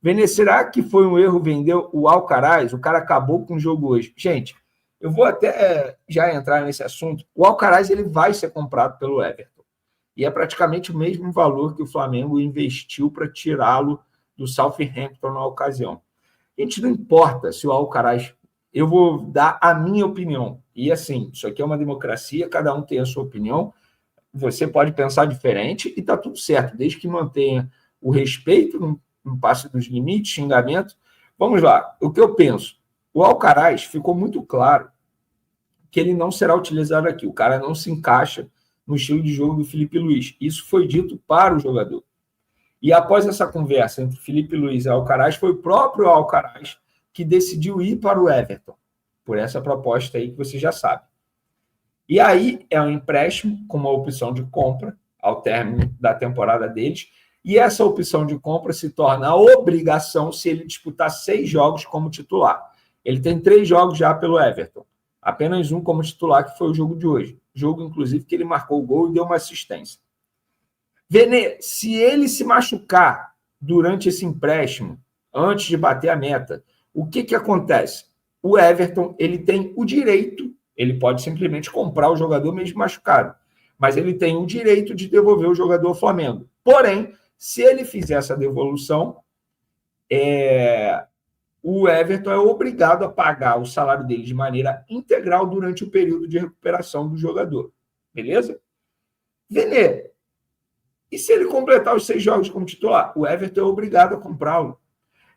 Vene, será que foi um erro vender o Alcaraz? O cara acabou com o jogo hoje. Gente, eu vou até já entrar nesse assunto. O Alcaraz ele vai ser comprado pelo Everton. E é praticamente o mesmo valor que o Flamengo investiu para tirá-lo do Southampton na ocasião. A gente não importa se o Alcaraz... Eu vou dar a minha opinião. E assim, isso aqui é uma democracia, cada um tem a sua opinião. Você pode pensar diferente e está tudo certo, desde que mantenha o respeito, não passe dos limites, xingamento. Vamos lá, o que eu penso? O Alcaraz ficou muito claro que ele não será utilizado aqui. O cara não se encaixa no estilo de jogo do Filipe Luís. Isso foi dito para o jogador. E após essa conversa entre Filipe Luís e Alcaraz, foi o próprio Alcaraz que decidiu ir para o Everton, por essa proposta aí que você já sabe. E aí é um empréstimo com uma opção de compra ao término da temporada deles, e essa opção de compra se torna obrigação se ele disputar 6 jogos como titular. Ele tem 3 jogos já pelo Everton, apenas um como titular, que foi o jogo de hoje. Jogo, inclusive, que ele marcou o gol e deu uma assistência. Vene, se ele se machucar durante esse empréstimo, antes de bater a meta, o que acontece? O Everton ele tem o direito, ele pode simplesmente comprar o jogador mesmo machucado, mas ele tem o direito de devolver o jogador ao Flamengo. Porém, se ele fizer essa devolução, o Everton é obrigado a pagar o salário dele de maneira integral durante o período de recuperação do jogador. Beleza? Vene, e se ele completar os 6 jogos como titular? O Everton é obrigado a comprá-lo.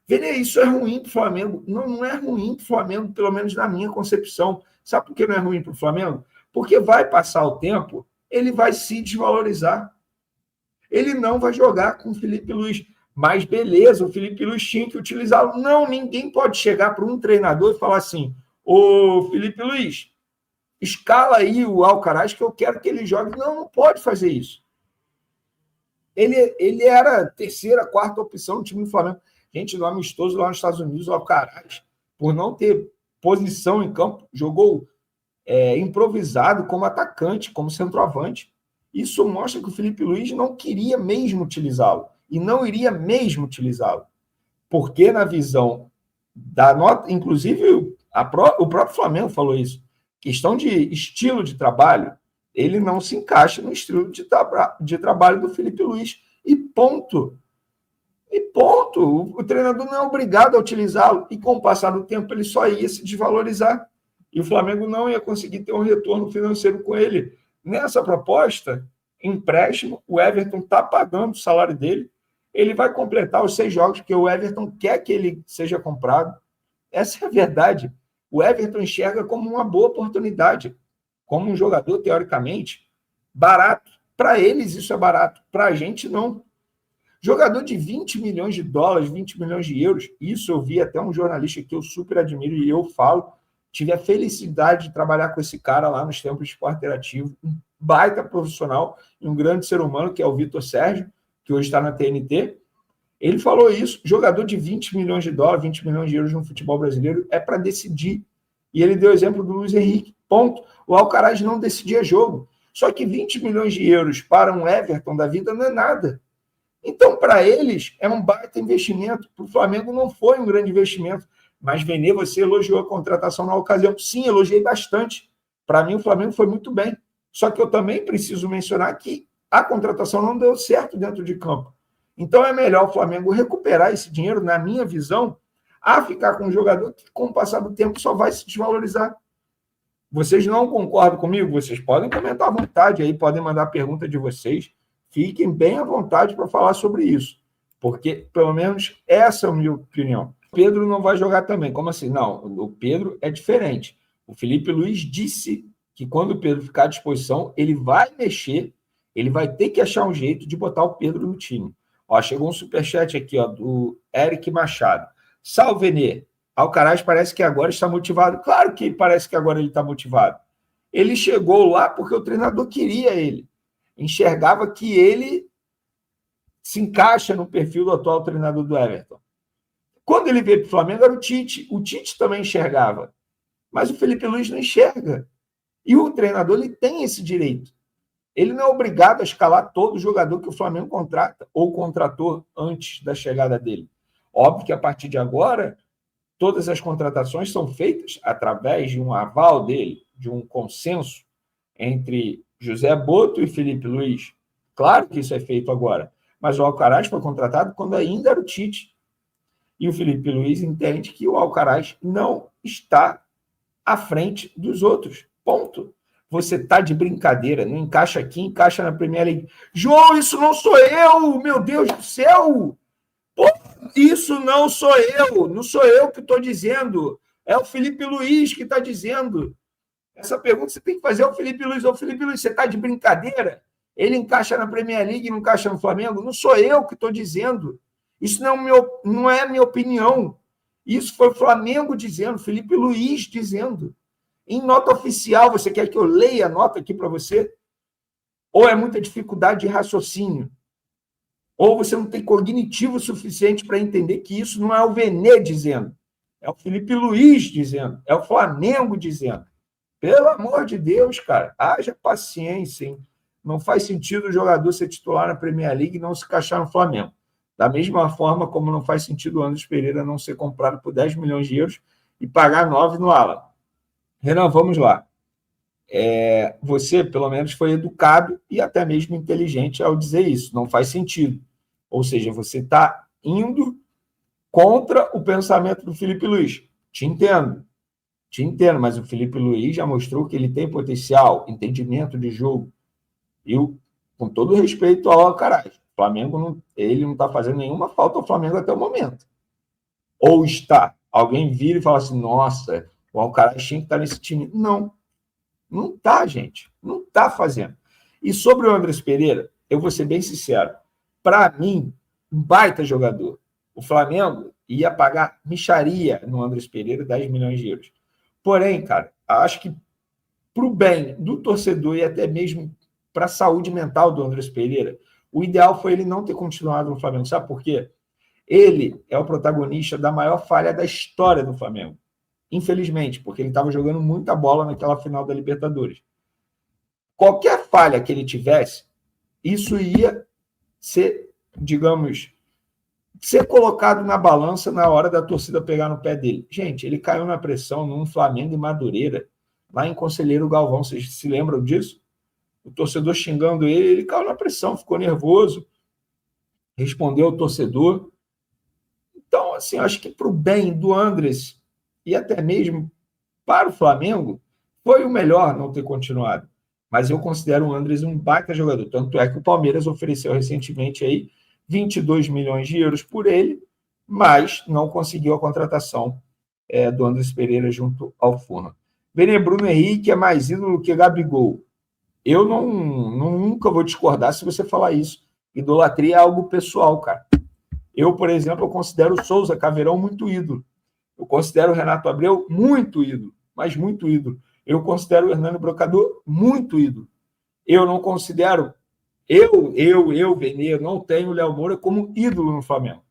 Vene, isso é ruim para o Flamengo? Não é ruim para o Flamengo, pelo menos na minha concepção. Sabe por que não é ruim para o Flamengo? Porque vai passar o tempo, ele vai se desvalorizar. Ele não vai jogar com o Filipe Luís. Mas beleza, o Filipe Luís tinha que utilizá-lo. Não, ninguém pode chegar para um treinador e falar assim: ô Filipe Luís, escala aí o Alcaraz que eu quero que ele jogue. Não pode fazer isso. Ele era a terceira, quarta opção do time do Flamengo. Gente, no amistoso lá nos Estados Unidos, o Alcaraz, por não ter posição em campo, jogou improvisado como atacante, como centroavante. Isso mostra que o Filipe Luís não queria mesmo utilizá-lo e não iria mesmo utilizá-lo. Porque na visão da nota, inclusive o próprio Flamengo falou isso, questão de estilo de trabalho, ele não se encaixa no estilo de trabalho do Filipe Luís. E ponto. O treinador não é obrigado a utilizá-lo. E com o passar do tempo, ele só ia se desvalorizar. E o Flamengo não ia conseguir ter um retorno financeiro com ele. Nessa proposta, empréstimo, o Everton está pagando o salário dele. Ele vai completar os 6 jogos, porque o Everton quer que ele seja comprado. Essa é a verdade. O Everton enxerga como uma boa oportunidade, como um jogador, teoricamente, barato. Para eles isso é barato, para a gente não. Jogador de 20 milhões de dólares, 20 milhões de euros, isso eu vi até um jornalista que eu super admiro e eu falo, tive a felicidade de trabalhar com esse cara lá nos tempos de Esporte Interativo, um baita profissional e um grande ser humano, que é o Vitor Sérgio, que hoje está na TNT. Ele falou isso, jogador de 20 milhões de dólares, 20 milhões de euros no futebol brasileiro é para decidir. E ele deu o exemplo do Luiz Henrique, ponto. O Alcaraz não decidia jogo. Só que 20 milhões de euros para um Everton da vida não é nada. Então, para eles, é um baita investimento. Para o Flamengo não foi um grande investimento. Mas, Vene, você elogiou a contratação na ocasião. Sim, elogiei bastante. Para mim, o Flamengo foi muito bem. Só que eu também preciso mencionar que a contratação não deu certo dentro de campo. Então, é melhor o Flamengo recuperar esse dinheiro, na minha visão, a ficar com um jogador que, com o passar do tempo, só vai se desvalorizar. Vocês não concordam comigo? Vocês podem comentar à vontade aí, podem mandar pergunta de vocês. Fiquem bem à vontade para falar sobre isso, porque, pelo menos, essa é a minha opinião. O Pedro não vai jogar também. Como assim? Não, o Pedro é diferente. O Filipe Luís disse que quando o Pedro ficar à disposição, ele vai mexer, ele vai ter que achar um jeito de botar o Pedro no time. Ó, chegou um superchat aqui, ó, do Eric Machado. Salve, Vene. Alcaraz parece que agora está motivado. Claro que parece que agora ele está motivado. Ele chegou lá porque o treinador queria ele. Enxergava que ele se encaixa no perfil do atual treinador do Everton. Quando ele veio para o Flamengo, era o Tite. O Tite também enxergava. Mas o Filipe Luís não enxerga. E o treinador ele tem esse direito. Ele não é obrigado a escalar todo jogador que o Flamengo contrata ou contratou antes da chegada dele. Óbvio que a partir de agora, todas as contratações são feitas através de um aval dele, de um consenso entre José Boto e Felipe Luiz. Claro que isso é feito agora, mas o Alcaraz foi contratado quando ainda era o Tite. E o Felipe Luiz entende que o Alcaraz não está à frente dos outros. Ponto. Você está de brincadeira, não encaixa aqui, encaixa na Premier League. João, isso não sou eu, meu Deus do céu! Pô, isso não sou eu que estou dizendo, é o Felipe Luiz que está dizendo. Essa pergunta você tem que fazer ao Felipe Luiz. Ô, Felipe Luiz, você está de brincadeira? Ele encaixa na Premier League e não encaixa no Flamengo? Não sou eu que estou dizendo. Isso não é minha opinião. Isso foi o Flamengo dizendo, Felipe Luiz dizendo. Em nota oficial, você quer que eu leia a nota aqui para você? Ou é muita dificuldade de raciocínio? Ou você não tem cognitivo suficiente para entender que isso não é o Vene dizendo, é o Felipe Luiz dizendo, é o Flamengo dizendo. Pelo amor de Deus, cara, haja paciência, hein? Não faz sentido o jogador ser titular na Premier League e não se encaixar no Flamengo. Da mesma forma como não faz sentido o Andrés Pereira não ser comprado por 10 milhões de euros e pagar 9 no Alan. Renan, vamos lá. Você, pelo menos, foi educado e até mesmo inteligente ao dizer isso. Não faz sentido. Ou seja, você está indo contra o pensamento do Felipe Luiz. Te entendo, mas o Felipe Luiz já mostrou que ele tem potencial, entendimento de jogo. E, com todo respeito ao Alcaraz, o Flamengo ele não está fazendo nenhuma falta ao Flamengo até o momento. Ou está. Alguém vira e fala assim, nossa, o Alcaraz tinha que estar nesse time. Não está, gente. Não está fazendo. E sobre o Andrés Pereira, eu vou ser bem sincero. Para mim, um baita jogador. O Flamengo ia pagar mixaria no Andrés Pereira 10 milhões de euros. Porém, cara, acho que para o bem do torcedor e até mesmo para a saúde mental do Andrés Pereira, o ideal foi ele não ter continuado no Flamengo. Sabe por quê? Ele é o protagonista da maior falha da história do Flamengo. Infelizmente, porque ele estava jogando muita bola naquela final da Libertadores. Qualquer falha que ele tivesse, isso ia ser, digamos, ser colocado na balança na hora da torcida pegar no pé dele. Gente, ele caiu na pressão num Flamengo e Madureira, lá em Conselheiro Galvão. Vocês se lembram disso? O torcedor xingando ele caiu na pressão, ficou nervoso, respondeu ao torcedor. Então, assim, acho que para o bem do Andrés e até mesmo para o Flamengo, foi o melhor não ter continuado. Mas eu considero o Andrés um baita jogador. Tanto é que o Palmeiras ofereceu recentemente aí 22 milhões de euros por ele, mas não conseguiu a contratação do Andrés Pereira junto ao Furna. Vene, Bruno Henrique é mais ídolo que Gabigol. Eu nunca vou discordar se você falar isso. Idolatria é algo pessoal, cara. Eu, por exemplo, eu considero o Souza Caveirão muito ídolo. Eu considero o Renato Abreu muito ídolo, mas muito ídolo. Eu considero o Hernando Brocador muito ídolo. Eu não considero, Vene, não tenho o Léo Moura como ídolo no Flamengo.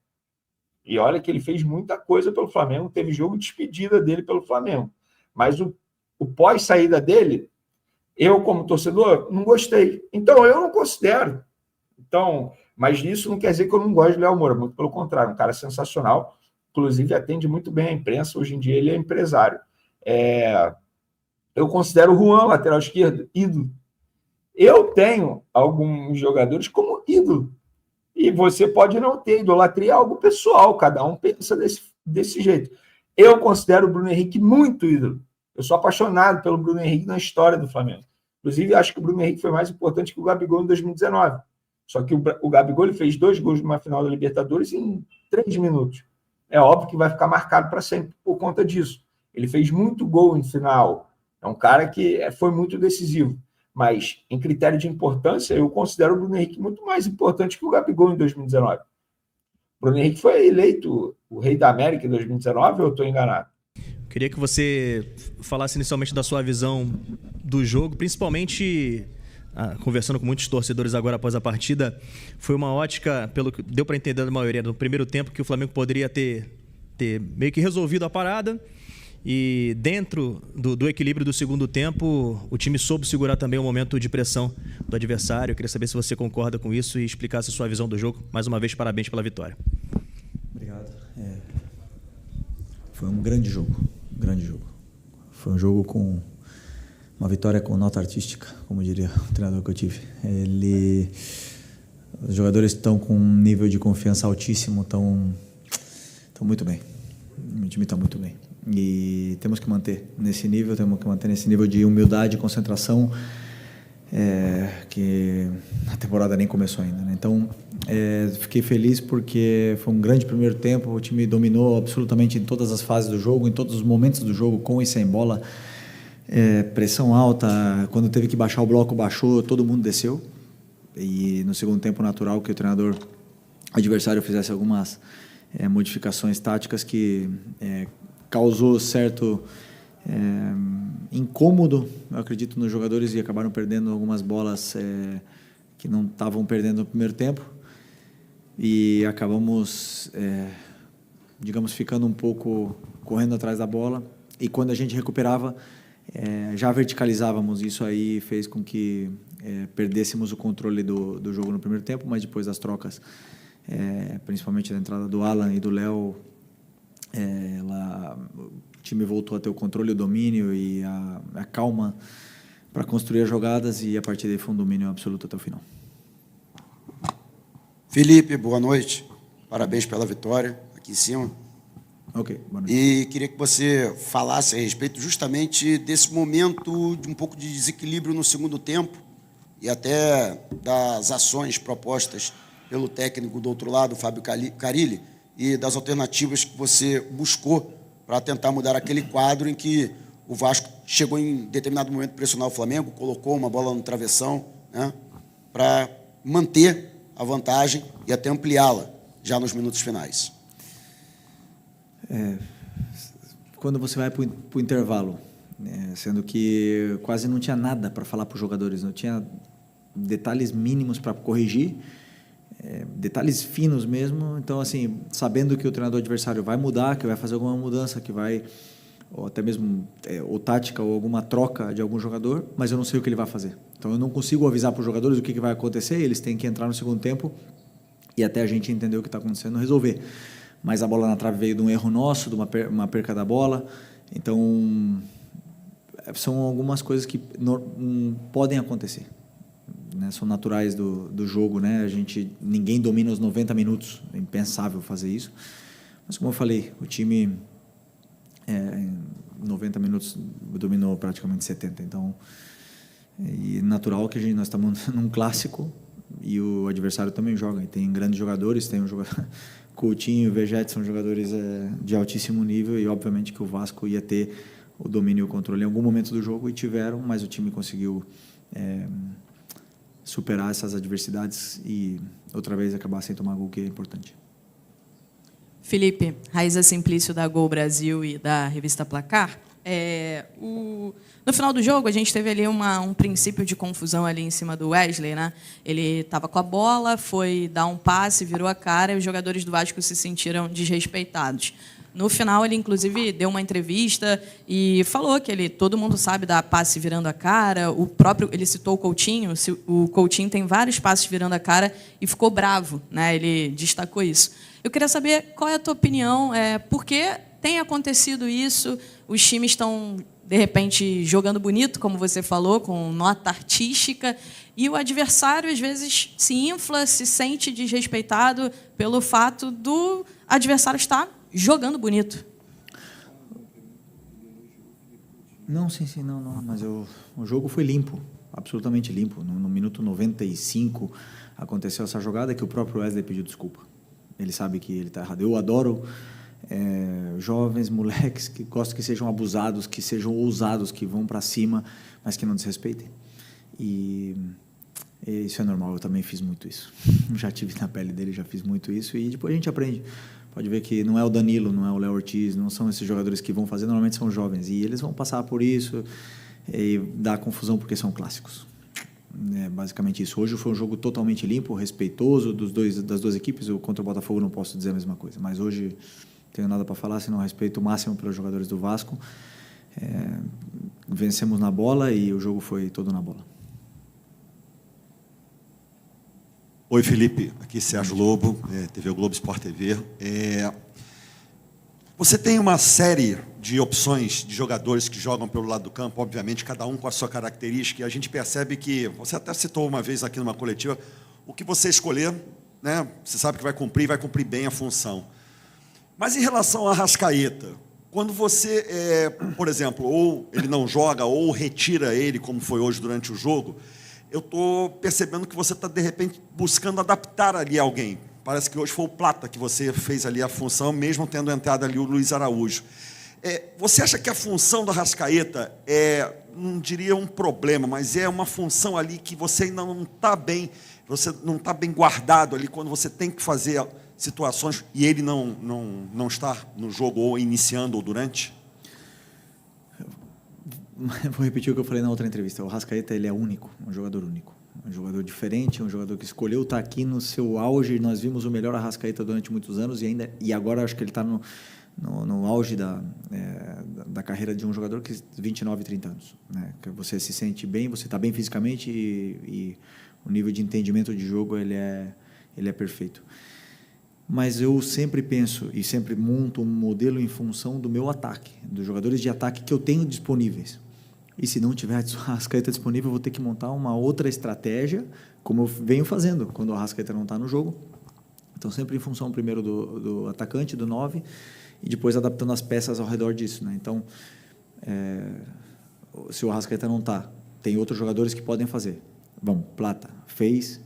E olha que ele fez muita coisa pelo Flamengo, teve jogo de despedida dele pelo Flamengo. Mas o pós-saída dele, eu, como torcedor, não gostei. Então, eu não considero. Então, mas isso não quer dizer que eu não gosto do Léo Moura, muito pelo contrário, um cara sensacional, inclusive atende muito bem a imprensa, hoje em dia ele é empresário. Eu considero o Juan, lateral esquerdo, ídolo. Eu tenho alguns jogadores como ídolo, e você pode não ter. Idolatria é algo pessoal, cada um pensa desse jeito. Eu considero o Bruno Henrique muito ídolo. Eu sou apaixonado pelo Bruno Henrique na história do Flamengo. Inclusive, acho que o Bruno Henrique foi mais importante que o Gabigol em 2019. Só que o Gabigol ele fez 2 gols numa final da Libertadores em 3 minutos. É óbvio que vai ficar marcado para sempre por conta disso. Ele fez muito gol em final. É um cara que foi muito decisivo. Mas, em critério de importância, eu considero o Bruno Henrique muito mais importante que o Gabigol em 2019. O Bruno Henrique foi eleito o Rei da América em 2019, ou eu estou enganado? Queria que você falasse inicialmente da sua visão do jogo, principalmente conversando com muitos torcedores agora após a partida. Foi uma ótica, pelo que deu para entender da maioria, no primeiro tempo, que o Flamengo poderia ter meio que resolvido a parada. E dentro do equilíbrio do segundo tempo, o time soube segurar também o momento de pressão do adversário. Eu queria saber se você concorda com isso e explicasse a sua visão do jogo. Mais uma vez, parabéns pela vitória. Obrigado. Foi um grande jogo. Foi um jogo com uma vitória com nota artística, como diria o treinador que eu tive. Os jogadores estão com um nível de confiança altíssimo, estão muito bem. O time está muito bem. E temos que manter nesse nível de humildade e concentração, que a temporada nem começou ainda, né? Então, fiquei feliz porque foi um grande primeiro tempo, o time dominou absolutamente em todas as fases do jogo, em todos os momentos do jogo, com e sem bola, pressão alta, quando teve que baixar o bloco, baixou, todo mundo desceu. E no segundo tempo, natural que o treinador adversário fizesse algumas modificações táticas que causou certo incômodo, eu acredito, nos jogadores, e acabaram perdendo algumas bolas que não estavam perdendo no primeiro tempo, e acabamos, digamos, ficando um pouco correndo atrás da bola, e quando a gente recuperava, já verticalizávamos. Isso aí fez com que perdêssemos o controle do jogo no primeiro tempo, mas depois das trocas, principalmente da entrada do Alan e do Léo, o time voltou a ter o controle, o domínio e a calma para construir as jogadas, e a partir daí foi um domínio absoluto até o final. Felipe, boa noite. Parabéns pela vitória aqui em cima. Ok, boa noite. E queria que você falasse a respeito justamente desse momento de um pouco de desequilíbrio no segundo tempo e até das ações propostas pelo técnico do outro lado, Fábio Carille, e das alternativas que você buscou para tentar mudar aquele quadro em que o Vasco chegou em determinado momento a pressionar o Flamengo, colocou uma bola no travessão, né, para manter a vantagem e até ampliá-la já nos minutos finais. Quando você vai para o intervalo, sendo que quase não tinha nada para falar para os jogadores, não tinha detalhes mínimos para corrigir, detalhes finos mesmo. Então, assim, sabendo que o treinador adversário vai mudar, que vai fazer alguma mudança, que vai, ou até mesmo ou tática ou alguma troca de algum jogador, mas eu não sei o que ele vai fazer. Então, eu não consigo avisar para os jogadores o que vai acontecer, eles têm que entrar no segundo tempo e até a gente entender o que está acontecendo, resolver. Mas a bola na trave veio de um erro nosso, de uma perca da bola. Então, são algumas coisas que podem acontecer, né? São naturais do jogo, né? Ninguém domina os 90 minutos, é impensável fazer isso. Mas, como eu falei, o time em 90 minutos dominou praticamente 70. Então, é natural que nós estamos num clássico e o adversário também joga. E tem grandes jogadores, tem um jogador... Coutinho e Vegete são jogadores de altíssimo nível, e obviamente que o Vasco ia ter o domínio e o controle em algum momento do jogo, e tiveram, mas o time conseguiu superar essas adversidades e outra vez acabar sem tomar gol, que é importante. Felipe, Raíza Simplício da Gol Brasil e da revista Placar. No final do jogo, a gente teve ali um princípio de confusão ali em cima do Wesley, né? Ele estava com a bola, foi dar um passe, virou a cara, e os jogadores do Vasco se sentiram desrespeitados. No final, ele, inclusive, deu uma entrevista e falou que todo mundo sabe dar passe virando a cara. Ele citou o Coutinho. O Coutinho tem vários passes virando a cara e ficou bravo, né? Ele destacou isso. Eu queria saber qual é a tua opinião, por que tem acontecido isso, os times estão, de repente, jogando bonito, como você falou, com nota artística, e o adversário, às vezes, se infla, se sente desrespeitado pelo fato do adversário estar jogando bonito. Não, sim, não, mas o jogo foi limpo, absolutamente limpo. No minuto 95 aconteceu essa jogada que o próprio Wesley pediu desculpa. Ele sabe que ele está errado. Eu adoro jovens, moleques que gostam que sejam abusados, que sejam ousados, que vão para cima, mas que não desrespeitem. E isso é normal, eu também fiz muito isso. Já tive na pele dele, já fiz muito isso, e depois a gente aprende. Pode ver que não é o Danilo, não é o Léo Ortiz, não são esses jogadores que vão fazer, normalmente são jovens, e eles vão passar por isso e dar confusão porque são clássicos. É basicamente isso. Hoje foi um jogo totalmente limpo, respeitoso das duas equipes. Eu, contra o Botafogo, não posso dizer a mesma coisa, mas hoje não tenho nada para falar, senão respeito máximo pelos jogadores do Vasco. Vencemos na bola e o jogo foi todo na bola. Oi, Felipe, aqui Sérgio Lobo, TV Globo Sport TV. Você tem uma série de opções de jogadores que jogam pelo lado do campo, obviamente, cada um com a sua característica, e a gente percebe que, você até citou uma vez aqui numa coletiva, o que você escolher, né, você sabe que vai cumprir bem a função. Mas em relação a Arrascaeta, quando você, por exemplo, ou ele não joga, ou retira ele, como foi hoje durante o jogo, eu estou percebendo que você está, de repente, buscando adaptar ali alguém. Parece que hoje foi o Plata que você fez ali a função, mesmo tendo entrado ali o Luiz Araújo. Você acha que a função do Arrascaeta não diria um problema, mas é uma função ali que você ainda não está bem, você não está bem guardado ali quando você tem que fazer situações e ele não está no jogo ou iniciando ou durante? Vou repetir o que eu falei na outra entrevista. O Arrascaeta, ele é único, um jogador único. Um jogador diferente, um jogador que escolheu estar aqui no seu auge. Nós vimos o melhor Arrascaeta durante muitos anos e agora acho que ele está no auge da carreira de um jogador que 29, 30 anos. Né? Que você se sente bem, você está bem fisicamente e o nível de entendimento de jogo ele é perfeito. Mas eu sempre penso e sempre monto um modelo em função do meu ataque, dos jogadores de ataque que eu tenho disponíveis. E se não tiver a Arrascaeta disponível, eu vou ter que montar uma outra estratégia, como eu venho fazendo quando o Arrascaeta não está no jogo. Então, sempre em função primeiro do atacante, do 9, e depois adaptando as peças ao redor disso. Né? Então, se o Arrascaeta não está, tem outros jogadores que podem fazer. Bom, Plata fez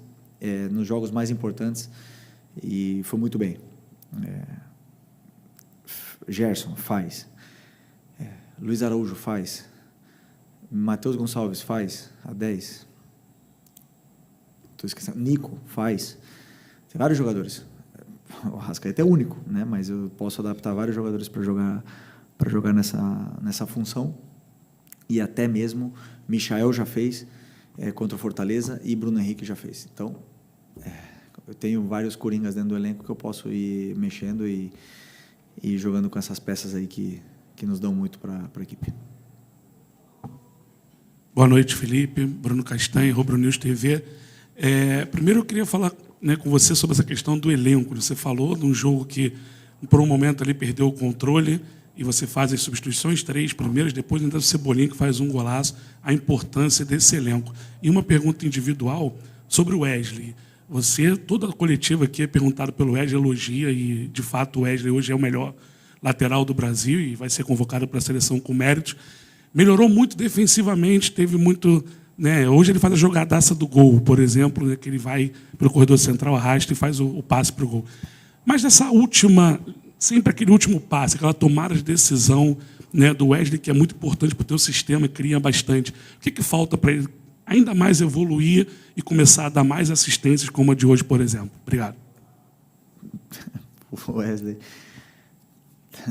nos jogos mais importantes e foi muito bem. Gerson faz. Luiz Araújo faz. Matheus Gonçalves faz a 10. Estou esquecendo. Nico faz. Tem vários jogadores. O Arrascaeta é único, né? Mas eu posso adaptar vários jogadores para jogar nessa função. E até mesmo Michael já fez contra o Fortaleza e Bruno Henrique já fez. Então, eu tenho vários coringas dentro do elenco que eu posso ir mexendo e jogando com essas peças aí que nos dão muito para a equipe. Boa noite, Felipe. Bruno Castanho, Rubro News TV. Primeiro eu queria falar, né, com você sobre essa questão do elenco. Você falou de um jogo que, por um momento, ali perdeu o controle e você faz as substituições, 3 primeiras, depois ainda o Cebolinha que faz um golaço, a importância desse elenco. E uma pergunta individual sobre o Wesley. Toda a coletiva aqui é perguntada pelo Wesley, elogia, e, de fato, o Wesley hoje é o melhor lateral do Brasil e vai ser convocado para a seleção com méritos. Melhorou muito defensivamente, teve muito... Né, hoje ele faz a jogadaça do gol, por exemplo, né, que ele vai para o corredor central, arrasta e faz o passe para o gol. Mas nessa última, sempre aquele último passe, aquela tomada de decisão, né, do Wesley, que é muito importante para o teu sistema, cria bastante. O que falta para ele ainda mais evoluir e começar a dar mais assistências como a de hoje, por exemplo? Obrigado. O Wesley,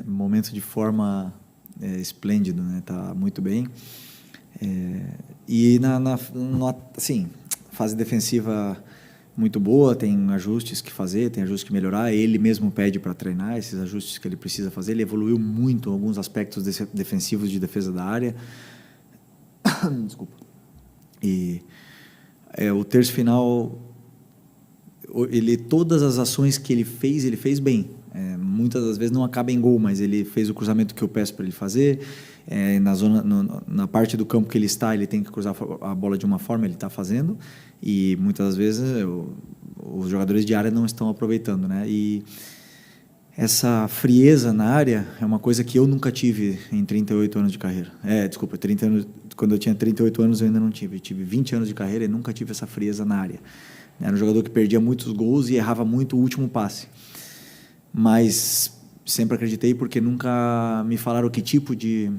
momento de forma esplêndido, né? Tá muito bem. E assim, fase defensiva muito boa, tem ajustes que fazer, tem ajustes que melhorar. Ele mesmo pede para treinar esses ajustes que ele precisa fazer. Ele evoluiu muito em alguns aspectos defensivos de defesa da área. Desculpa. E o terço final, todas as ações que ele fez bem. Muitas das vezes não acaba em gol, mas ele fez o cruzamento que eu peço para ele fazer. Na parte do campo que ele está, ele tem que cruzar a bola de uma forma, ele está fazendo. E muitas das vezes os jogadores de área não estão aproveitando, né? E essa frieza na área é uma coisa que eu nunca tive em 38 anos de carreira. 30 anos, quando eu tinha 38 anos eu ainda não tive. Eu tive 20 anos de carreira e nunca tive essa frieza na área. Era um jogador que perdia muitos gols e errava muito o último passe. Mas sempre acreditei porque nunca me falaram que tipo de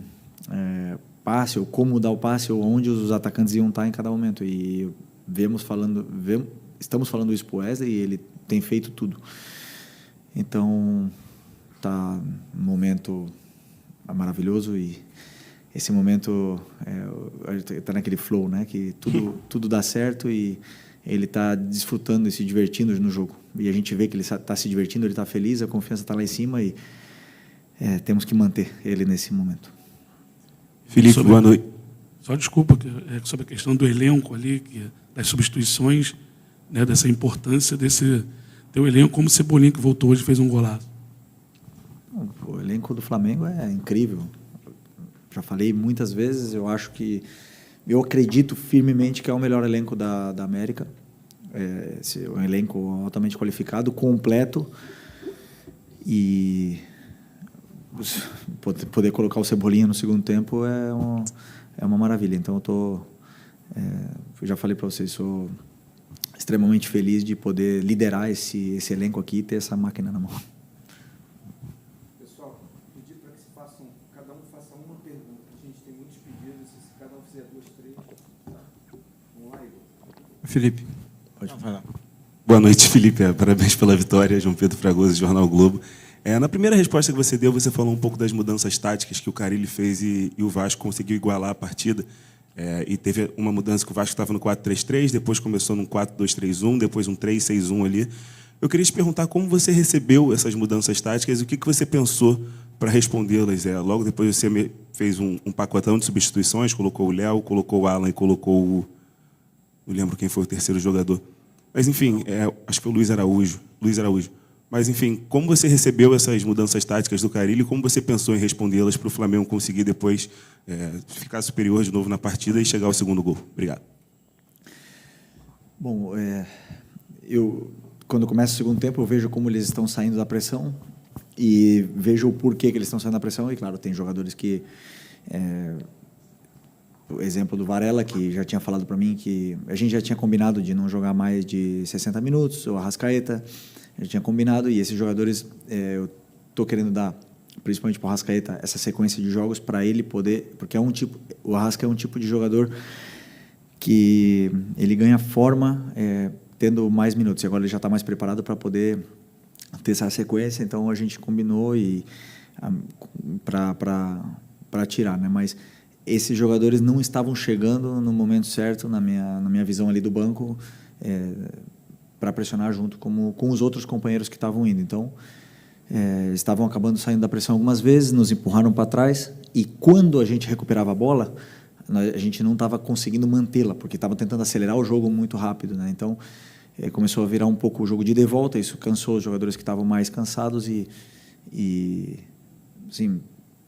passe, ou como dar o passe, ou onde os atacantes iam estar em cada momento. E estamos falando isso para o Wesley e ele tem feito tudo. Então, está um momento maravilhoso e esse momento está naquele flow, né? Que tudo dá certo e ele está desfrutando e se divertindo no jogo. E a gente vê que ele está se divertindo, ele está feliz, a confiança está lá em cima e temos que manter ele nesse momento. Felipe, boa noite. Só desculpa, sobre a questão do elenco ali, das substituições, né, dessa importância desse teu elenco, como o Cebolinha, que voltou hoje e fez um golaço. Não, o elenco do Flamengo é incrível. Já falei muitas vezes, eu acredito firmemente que é o melhor elenco da América. É um elenco altamente qualificado, completo, e poder colocar o Cebolinha no segundo tempo é uma maravilha. Então eu já falei para vocês, sou extremamente feliz de poder liderar esse elenco aqui e ter essa máquina na mão. Pessoal, pedir para que cada um faça uma pergunta. A gente tem muitos pedidos, se cada um fizer 2, 3, tá? Vamos lá, Igor. Felipe. Pode falar. Boa noite, Felipe. Parabéns pela vitória. João Pedro Fragoso, Jornal Globo. Na primeira resposta que você deu, você falou um pouco das mudanças táticas que o Carille fez e o Vasco conseguiu igualar a partida. E teve uma mudança que o Vasco estava no 4-3-3, depois começou num 4-2-3-1, depois um 3-6-1 ali. Eu queria te perguntar como você recebeu essas mudanças táticas e o que você pensou para respondê-las. Logo depois você fez um pacotão de substituições, colocou o Léo, colocou o Alan e colocou o... Não lembro quem foi o terceiro jogador. Mas, enfim, acho que foi o Luiz Araújo. Mas, enfim, como você recebeu essas mudanças táticas do Carille e como você pensou em respondê-las para o Flamengo conseguir depois ficar superior de novo na partida e chegar ao segundo gol? Obrigado. Bom, quando começa o segundo tempo, eu vejo como eles estão saindo da pressão e vejo o porquê que eles estão saindo da pressão. E, claro, tem jogadores que... o exemplo do Varela, que já tinha falado para mim que a gente já tinha combinado de não jogar mais de 60 minutos, o Arrascaeta já tinha combinado, e esses jogadores eu estou querendo dar, principalmente para o Arrascaeta, essa sequência de jogos para ele poder, porque o Arrasca é um tipo de jogador que ele ganha forma tendo mais minutos, e agora ele já está mais preparado para poder ter essa sequência, então a gente combinou para tirar, né? Mas esses jogadores não estavam chegando no momento certo, na minha visão ali do banco, para pressionar junto com os outros companheiros que estavam indo. Então, estavam acabando saindo da pressão algumas vezes, nos empurraram para trás, e quando a gente recuperava a bola, a gente não estava conseguindo mantê-la, porque estava tentando acelerar o jogo muito rápido, né? Então, começou a virar um pouco o jogo de ida e volta, isso cansou os jogadores que estavam mais cansados e assim,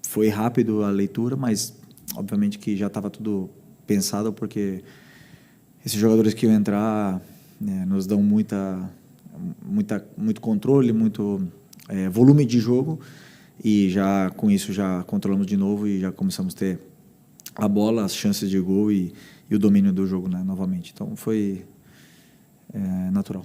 foi rápido a leitura, mas obviamente que já estava tudo pensado, porque esses jogadores que iam entrar nos dão muito controle, muito volume de jogo, e já com isso já controlamos de novo e já começamos a ter a bola, as chances de gol e o domínio do jogo, né, novamente. Então foi natural.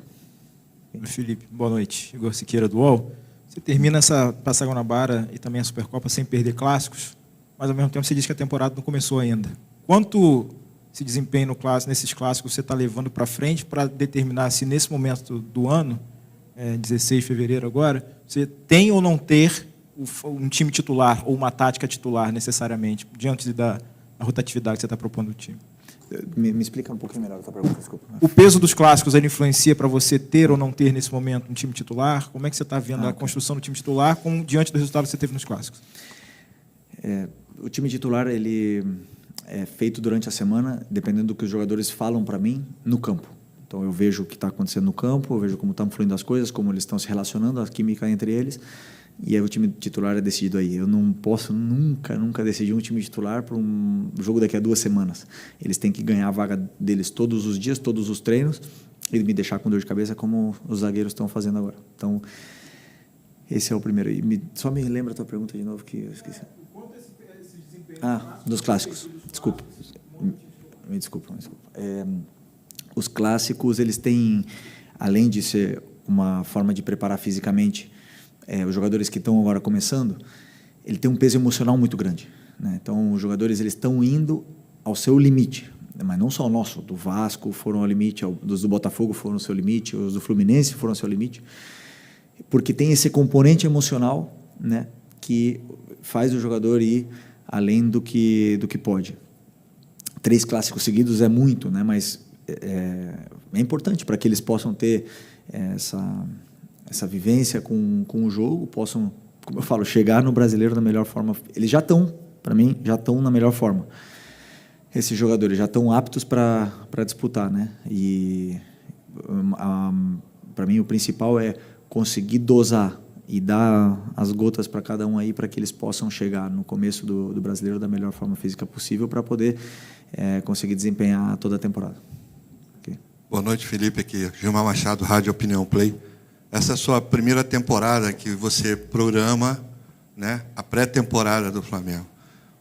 Felipe, boa noite. Igor Siqueira do UOL. Você termina essa Taça Guanabara e também a Supercopa sem perder clássicos, mas ao mesmo tempo você diz que a temporada não começou ainda. Quanto esse desempenho nesses clássicos você está levando para frente para determinar se nesse momento do ano, 16 de fevereiro agora, você tem ou não ter um time titular ou uma tática titular necessariamente, diante da rotatividade que você está propondo ao time? Me explica um pouquinho melhor essa pergunta, desculpa. O peso dos clássicos, ele influencia para você ter ou não ter nesse momento um time titular? Como é que você está vendo a construção do time titular diante do resultado que você teve nos clássicos? O time titular, ele é feito durante a semana, dependendo do que os jogadores falam para mim no campo. Então, eu vejo o que está acontecendo no campo, eu vejo como estão fluindo as coisas, como eles estão se relacionando, a química entre eles, e aí o time titular é decidido aí. Eu não posso nunca decidir um time titular para um jogo daqui a 2 semanas. Eles têm que ganhar a vaga deles todos os dias, todos os treinos, e me deixar com dor de cabeça como os zagueiros estão fazendo agora. Então, esse é o primeiro. E só me lembra a tua pergunta de novo, que eu esqueci. Dos clássicos. Desculpa. Me desculpa. Os clássicos, eles têm, além de ser uma forma de preparar fisicamente os jogadores que estão agora começando, ele tem um peso emocional muito grande, né? Então, os jogadores eles estão indo ao seu limite, mas não só o nosso, do Vasco foram ao limite, dos do Botafogo foram ao seu limite, os do Fluminense foram ao seu limite, porque tem esse componente emocional, né, que faz o jogador ir além do que pode. 3 clássicos seguidos é muito, né, mas é importante para que eles possam ter essa vivência com o jogo, possam, como eu falo, chegar no Brasileiro da melhor forma. Eles já estão, para mim, na melhor forma. Esses jogadores já estão aptos para disputar, né? E para mim o principal é conseguir dosar e dar as gotas para cada um aí, para que eles possam chegar no começo do Brasileiro da melhor forma física possível, para poder conseguir desempenhar toda a temporada. Okay. Boa noite, Felipe, aqui Gilmar Machado, Rádio Opinião Play. Essa é a sua primeira temporada que você programa, né, a pré-temporada do Flamengo.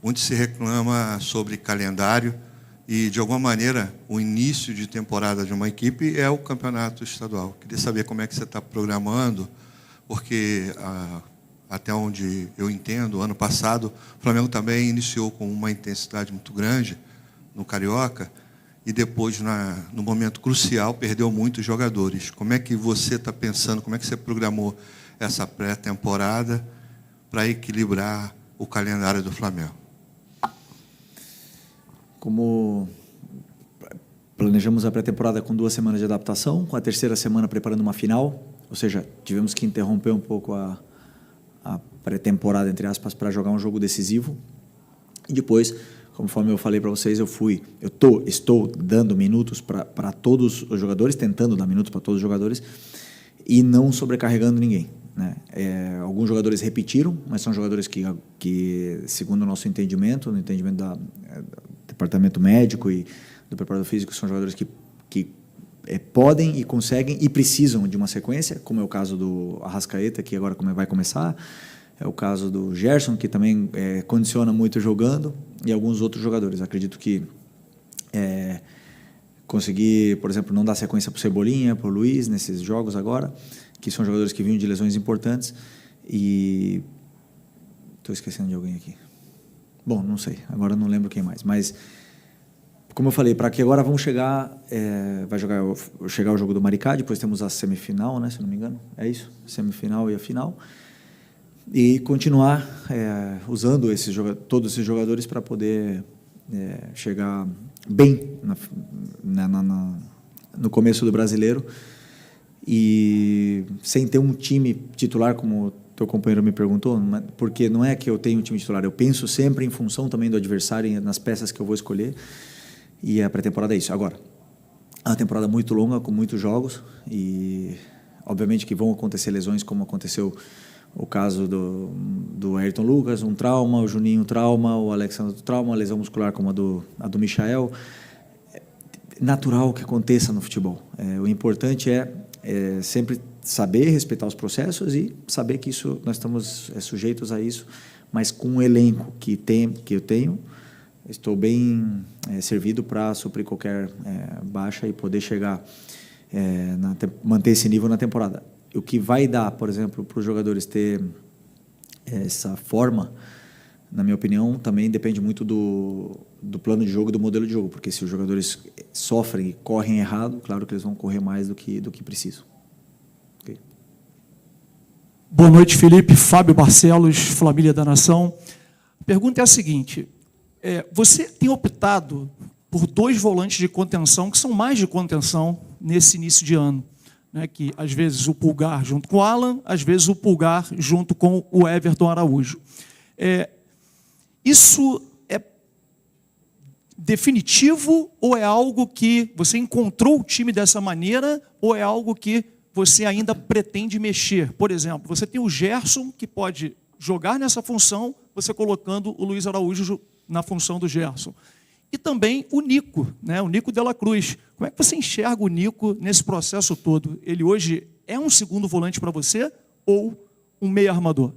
Muito se reclama sobre calendário e, de alguma maneira, o início de temporada de uma equipe é o campeonato estadual. Queria saber como é que você está programando, porque, até onde eu entendo, ano passado, o Flamengo também iniciou com uma intensidade muito grande no Carioca e depois, no momento crucial, perdeu muitos jogadores. Como é que você está pensando, como é que você programou essa pré-temporada para equilibrar o calendário do Flamengo? Como planejamos a pré-temporada com 2 semanas de adaptação, com a 3ª semana preparando uma final, ou seja, tivemos que interromper um pouco a pré-temporada, entre aspas, para jogar um jogo decisivo. E depois, conforme eu falei para vocês, estou dando minutos para todos os jogadores, tentando dar minutos para todos os jogadores e não sobrecarregando ninguém, né? Alguns jogadores repetiram, mas são jogadores que segundo o nosso entendimento, no entendimento do departamento médico e do preparador físico, são jogadores que podem e conseguem e precisam de uma sequência, como é o caso do Arrascaeta, que agora vai começar, é o caso do Gerson, que também condiciona muito jogando, e alguns outros jogadores. Acredito que conseguir, por exemplo, não dar sequência para o Cebolinha, para o Luiz, nesses jogos agora, que são jogadores que vinham de lesões importantes, e estou esquecendo de alguém aqui. Bom, não sei, agora não lembro quem mais, mas como eu falei, para que agora vamos chegar, vai chegar o jogo do Maricá, depois temos a semifinal, né, se não me engano, é isso, semifinal e a final, e continuar usando todos esses jogadores para poder chegar bem no começo do Brasileiro, e sem ter um time titular, como teu companheiro me perguntou, porque não é que eu tenho um time titular, eu penso sempre em função também do adversário e nas peças que eu vou escolher, e a pré-temporada é isso. Agora, é uma temporada muito longa, com muitos jogos, e obviamente que vão acontecer lesões, como aconteceu o caso do Ayrton Lucas, um trauma, o Juninho, um trauma, o Alexandre, um trauma, uma lesão muscular como a do Michael. É natural que aconteça no futebol. O importante é sempre saber respeitar os processos e saber que nós estamos sujeitos a isso, mas com o elenco que eu tenho, estou bem servido para suprir qualquer baixa e poder chegar, manter esse nível na temporada. O que vai dar, por exemplo, para os jogadores ter essa forma, na minha opinião, também depende muito do plano de jogo, do modelo de jogo, porque se os jogadores sofrem e correm errado, claro que eles vão correr mais do que precisam. Okay. Boa noite, Felipe. Fábio Barcelos, Família da Nação. A pergunta é a seguinte: você tem optado por 2 volantes de contenção, que são mais de contenção nesse início de ano, né, que às vezes o Pulgar junto com o Alan, às vezes o Pulgar junto com o Everton Araújo. Isso é definitivo ou é algo que você encontrou o time dessa maneira ou é algo que você ainda pretende mexer? Por exemplo, você tem o Gerson, que pode jogar nessa função, você colocando o Luiz Araújo na função do Gerson. E também o Nico, né? O Nico de la Cruz. Como é que você enxerga o Nico nesse processo todo? Ele hoje é um segundo volante para você ou um meio armador?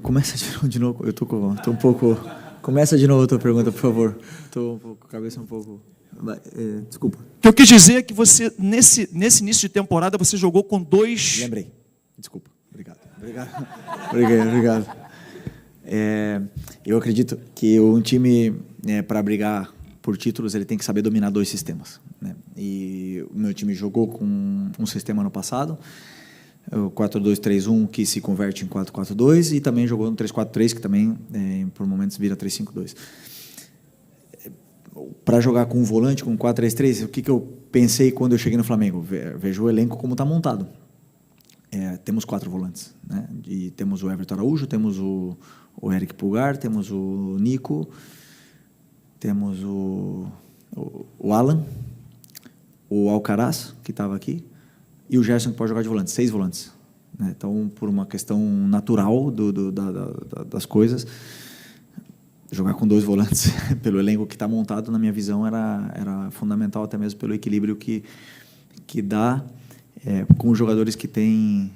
Começa de novo. Eu tô um pouco. Começa de novo a tua pergunta, por favor. Estou com a cabeça um pouco. Desculpa. O que eu quis dizer é que você, nesse início de temporada, você jogou com 2... Lembrei. Desculpa. Obrigado. Eu acredito que um time, para brigar por títulos, ele tem que saber dominar 2 sistemas, né? E o meu time jogou com um sistema no passado, o 4-2-3-1, que se converte em 4-4-2, e também jogou no 3-4-3, que também, por momentos, vira 3-5-2. Para jogar com um volante, com 4-3-3, o que eu pensei quando eu cheguei no Flamengo? Vejo o elenco como está montado. Temos 4 volantes, né? E temos o Everton Araújo, temos o Eric Pulgar, temos o Nico, temos o Alan, o Alcaraz, que estava aqui, e o Gerson que pode jogar de volante, 6 volantes. Né? Então, por uma questão natural das coisas, jogar com 2 volantes pelo elenco que está montado, na minha visão, era fundamental, até mesmo pelo equilíbrio que dá com os jogadores que têm,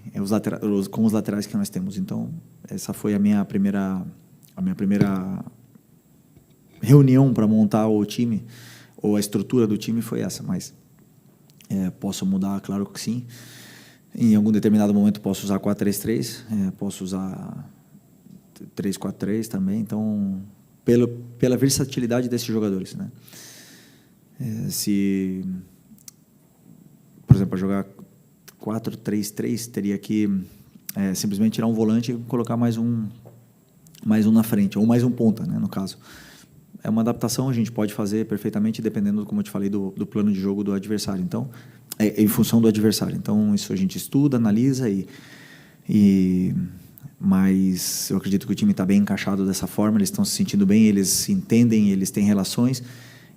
com os laterais que nós temos. Então, essa foi a minha primeira reunião para montar o time, ou a estrutura do time foi essa, mas posso mudar, claro que sim. Em algum determinado momento posso usar 4-3-3, posso usar 3-4-3 também, então, pela versatilidade desses jogadores, né? Se, por exemplo, para jogar 4-3-3, teria que simplesmente tirar um volante e colocar mais um na frente, ou mais um ponta, né, no caso. É uma adaptação, a gente pode fazer perfeitamente, dependendo, como eu te falei, do plano de jogo do adversário. Então, em função do adversário. Então, isso a gente estuda, analisa, mas eu acredito que o time está bem encaixado dessa forma, eles estão se sentindo bem, eles se entendem, eles têm relações,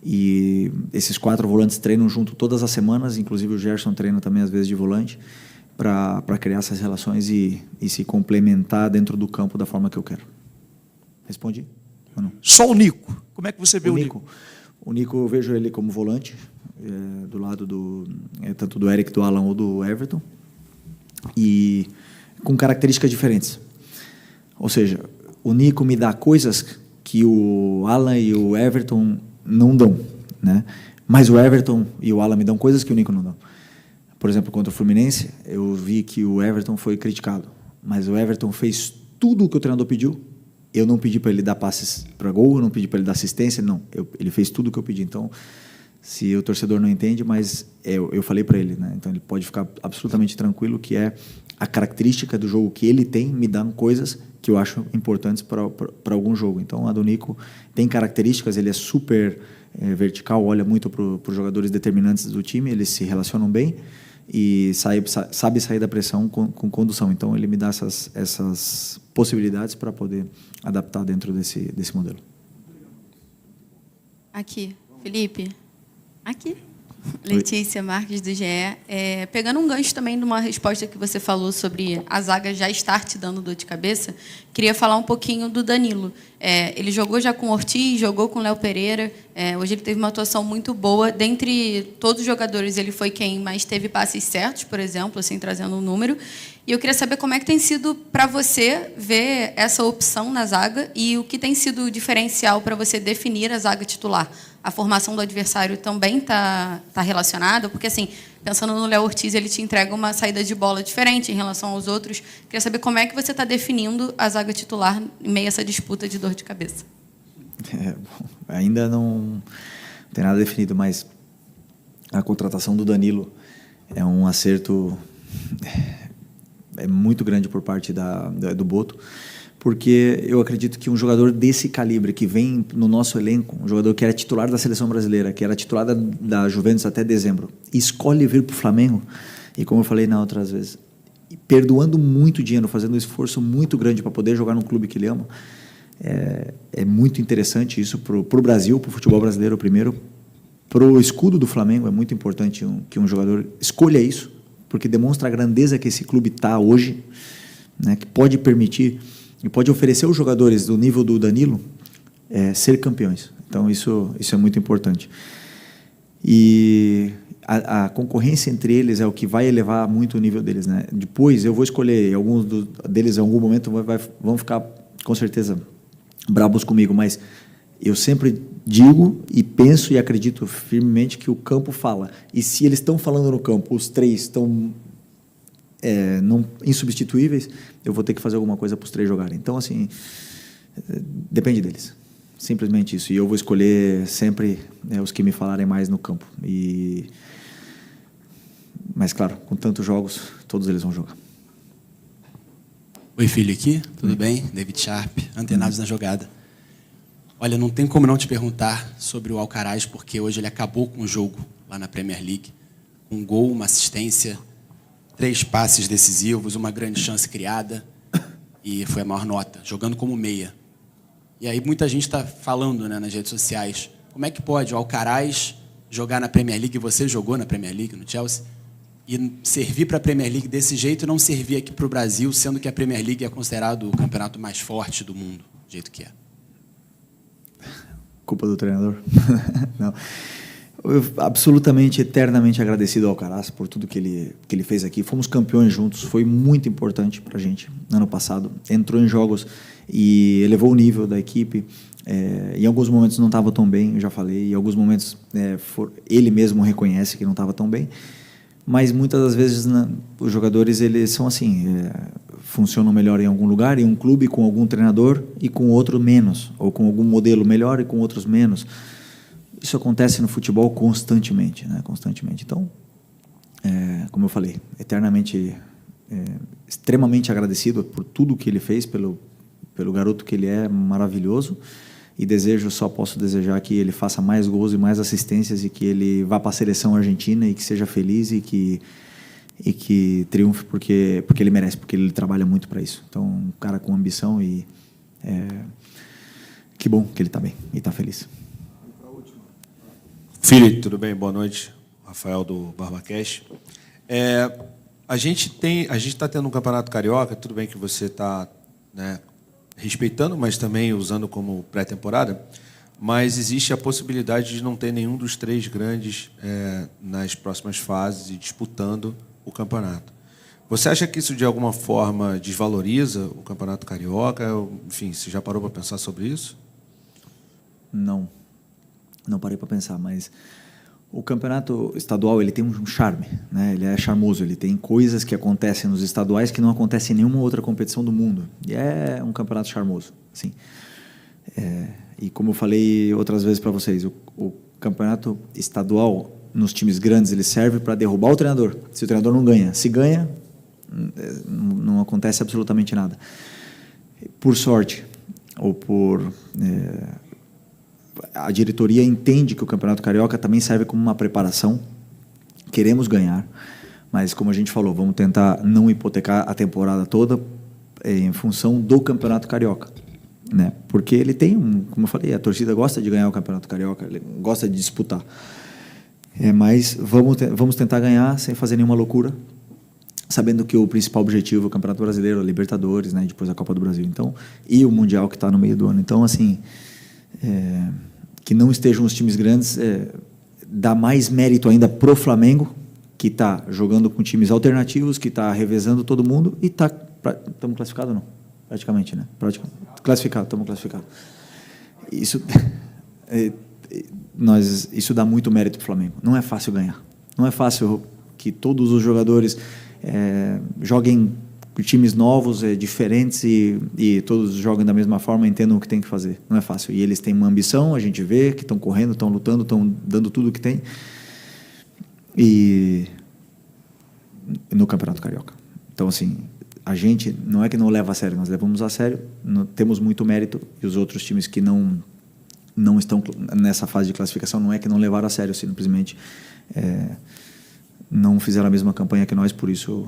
e esses 4 volantes treinam junto todas as semanas, inclusive o Gerson treina também às vezes de volante, para criar essas relações e se complementar dentro do campo da forma que eu quero. Respondi? Ou não? Só o Nico. Como é que você vê o Nico? O Nico, eu vejo ele como volante, do lado tanto do Eric, do Alan ou do Everton, e com características diferentes. Ou seja, o Nico me dá coisas que o Alan e o Everton não dão, né? Mas o Everton e o Alan me dão coisas que o Nico não dá. Por exemplo, contra o Fluminense, eu vi que o Everton foi criticado, mas o Everton fez tudo o que o treinador pediu. Eu não pedi para ele dar passes para gol, eu não pedi para ele dar assistência, não. Ele fez tudo o que eu pedi. Então, se o torcedor não entende, mas eu falei para ele, né? Então ele pode ficar absolutamente tranquilo que a característica do jogo que ele tem me dão coisas que eu acho importantes para algum jogo. Então, a do Nico tem características, ele é super vertical, olha muito para os jogadores determinantes do time, eles se relacionam bem e sabe sair da pressão com condução. Então, ele me dá essas possibilidades para poder adaptar dentro desse modelo. Aqui, Felipe. Aqui. Letícia Marques, do GE. Pegando um gancho também de uma resposta que você falou sobre a zaga já estar te dando dor de cabeça, queria falar um pouquinho do Danilo. Ele jogou já com o Ortiz, jogou com o Léo Pereira. Hoje ele teve uma atuação muito boa. Dentre todos os jogadores, ele foi quem mais teve passes certos, por exemplo, assim, trazendo um número. E eu queria saber como é que tem sido para você ver essa opção na zaga e o que tem sido o diferencial para você definir a zaga titular. A formação do adversário também está relacionada? Porque, assim, pensando no Léo Ortiz, ele te entrega uma saída de bola diferente em relação aos outros. Queria saber como é que você está definindo a zaga titular em meio a essa disputa de dor de cabeça. Bom, ainda não tem nada definido, mas a contratação do Danilo é um acerto muito grande por parte do Boto, porque eu acredito que um jogador desse calibre, que vem no nosso elenco, um jogador que era titular da seleção brasileira, que era titular da Juventus até dezembro, escolhe vir para o Flamengo, e como eu falei na outras vezes, perdoando muito dinheiro, fazendo um esforço muito grande para poder jogar no clube que ele ama, é muito interessante isso para o Brasil, para o futebol brasileiro primeiro, para o escudo do Flamengo é muito importante que um jogador escolha isso, porque demonstra a grandeza que esse clube está hoje, né, que pode permitir e pode oferecer aos jogadores do nível do Danilo ser campeões. Então, isso é muito importante. E a concorrência entre eles é o que vai elevar muito o nível deles, né? Depois, eu vou escolher, alguns deles em algum momento vão ficar, com certeza, brabos comigo, mas eu sempre digo e penso e acredito firmemente que o campo fala. E se eles estão falando no campo, os 3 estão insubstituíveis, eu vou ter que fazer alguma coisa para os 3 jogarem. Então, assim, depende deles. Simplesmente isso. E eu vou escolher sempre os que me falarem mais no campo. Mas, claro, com tantos jogos, todos eles vão jogar. Oi, filho, aqui. Tudo bem? David Sharp, antenados na jogada. Olha, não tem como não te perguntar sobre o Alcaraz, porque hoje ele acabou com o jogo lá na Premier League. Um gol, uma assistência, 3 passes decisivos, uma grande chance criada e foi a maior nota, jogando como meia. E aí muita gente está falando, né, nas redes sociais, como é que pode o Alcaraz jogar na Premier League, você jogou na Premier League, no Chelsea, e servir para a Premier League desse jeito e não servir aqui para o Brasil, sendo que a Premier League é considerado o campeonato mais forte do mundo, do jeito que é? Culpa do treinador? Não. Eu absolutamente, eternamente agradecido ao Alcaraz por tudo que ele fez aqui. Fomos campeões juntos, foi muito importante para a gente ano passado. Entrou em jogos e elevou o nível da equipe. Em alguns momentos não estava tão bem, eu já falei. Em alguns momentos ele mesmo reconhece que não estava tão bem. Mas muitas das vezes os jogadores eles são assim, funcionam melhor em algum lugar, em um clube com algum treinador e com outro menos, ou com algum modelo melhor e com outros menos. Isso acontece no futebol constantemente, né? Constantemente. Então, como eu falei, eternamente, extremamente agradecido por tudo que ele fez, pelo garoto que ele é, maravilhoso. E só posso desejar que ele faça mais gols e mais assistências e que ele vá para a seleção argentina e que seja feliz e que triunfe porque ele merece, porque ele trabalha muito para isso. Então, um cara com ambição e que bom que ele está bem e está feliz. Felipe, tudo bem? Boa noite. Rafael do BarbaCast. A gente está tendo um campeonato carioca, tudo bem que você está, né, respeitando, mas também usando como pré-temporada, mas existe a possibilidade de não ter nenhum dos três grandes nas próximas fases e disputando o campeonato. Você acha que isso, de alguma forma, desvaloriza o campeonato carioca? Enfim, você já parou para pensar sobre isso? Não parei para pensar, mas o campeonato estadual ele tem um charme, né? Ele é charmoso, ele tem coisas que acontecem nos estaduais que não acontecem em nenhuma outra competição do mundo. E é um campeonato charmoso, assim. E como eu falei outras vezes para vocês, o campeonato estadual nos times grandes ele serve para derrubar o treinador. Se o treinador não ganha, se ganha, não acontece absolutamente nada. Por sorte ou por a diretoria entende que o Campeonato Carioca também serve como uma preparação. Queremos ganhar, mas como a gente falou, vamos tentar não hipotecar a temporada toda em função do Campeonato Carioca, né? Porque ele tem, como eu falei, a torcida gosta de ganhar o Campeonato Carioca, gosta de disputar. Mas vamos tentar ganhar sem fazer nenhuma loucura, sabendo que o principal objetivo é o Campeonato Brasileiro, a Libertadores, né? Depois a Copa do Brasil, então, e o Mundial que está no meio do ano. Então, assim, que não estejam os times grandes dá mais mérito ainda pro Flamengo, que está jogando com times alternativos, que está revezando todo mundo e estamos classificados ou não? Praticamente, né? Estamos classificados. Isso isso dá muito mérito pro Flamengo. Não é fácil ganhar. Não é fácil que todos os jogadores joguem times novos, diferentes e todos jogam da mesma forma, entendam o que tem que fazer. Não é fácil. E eles têm uma ambição, a gente vê que estão correndo, estão lutando, estão dando tudo o que tem. E no Campeonato Carioca. Então, assim, a gente não é que não leva a sério, nós levamos a sério, temos muito mérito, e os outros times que não estão nessa fase de classificação não é que não levaram a sério, simplesmente não fizeram a mesma campanha que nós, por isso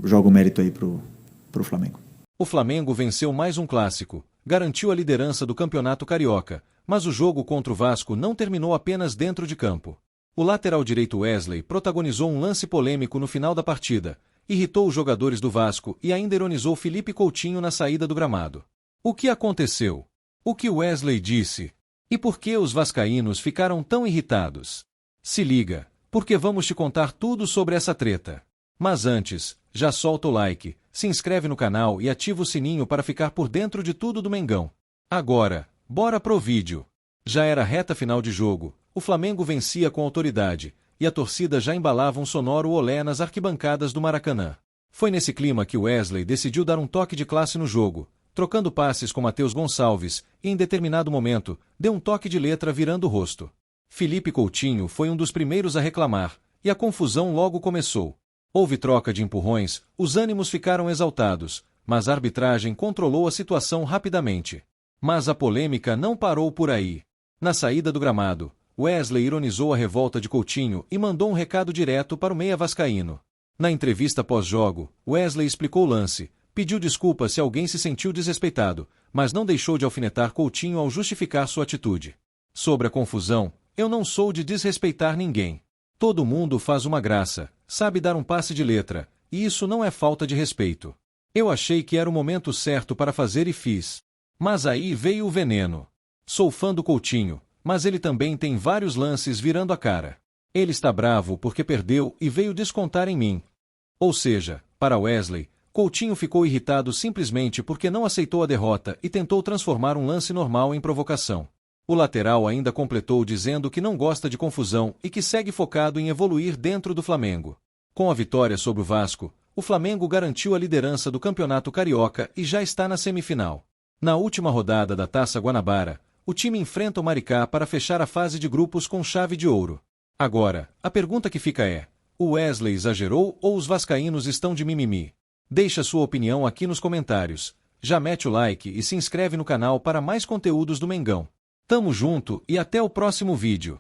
joga o mérito aí pro Flamengo. O Flamengo venceu mais um clássico, garantiu a liderança do Campeonato Carioca, mas o jogo contra o Vasco não terminou apenas dentro de campo. O lateral direito Wesley protagonizou um lance polêmico no final da partida, irritou os jogadores do Vasco e ainda ironizou Felipe Coutinho na saída do gramado. O que aconteceu? O que Wesley disse? E por que os vascaínos ficaram tão irritados? Se liga, porque vamos te contar tudo sobre essa treta. Mas antes, já solta o like, se inscreve no canal e ativa o sininho para ficar por dentro de tudo do Mengão. Agora, bora pro vídeo. Já era reta final de jogo, o Flamengo vencia com autoridade, e a torcida já embalava um sonoro olé nas arquibancadas do Maracanã. Foi nesse clima que Wesley decidiu dar um toque de classe no jogo, trocando passes com Matheus Gonçalves, e em determinado momento, deu um toque de letra virando o rosto. Felipe Coutinho foi um dos primeiros a reclamar, e a confusão logo começou. Houve troca de empurrões, os ânimos ficaram exaltados, mas a arbitragem controlou a situação rapidamente. Mas a polêmica não parou por aí. Na saída do gramado, Wesley ironizou a revolta de Coutinho e mandou um recado direto para o meia vascaíno. Na entrevista pós-jogo, Wesley explicou o lance, pediu desculpas se alguém se sentiu desrespeitado, mas não deixou de alfinetar Coutinho ao justificar sua atitude. Sobre a confusão, eu não sou de desrespeitar ninguém. Todo mundo faz uma graça, sabe dar um passe de letra, e isso não é falta de respeito. Eu achei que era o momento certo para fazer e fiz. Mas aí veio o veneno. Sou fã do Coutinho, mas ele também tem vários lances virando a cara. Ele está bravo porque perdeu e veio descontar em mim. Ou seja, para Wesley, Coutinho ficou irritado simplesmente porque não aceitou a derrota e tentou transformar um lance normal em provocação. O lateral ainda completou dizendo que não gosta de confusão e que segue focado em evoluir dentro do Flamengo. Com a vitória sobre o Vasco, o Flamengo garantiu a liderança do Campeonato Carioca e já está na semifinal. Na última rodada da Taça Guanabara, o time enfrenta o Maricá para fechar a fase de grupos com chave de ouro. Agora, a pergunta que fica é: o Wesley exagerou ou os vascaínos estão de mimimi? Deixa sua opinião aqui nos comentários. Já mete o like e se inscreve no canal para mais conteúdos do Mengão. Tamo junto e até o próximo vídeo.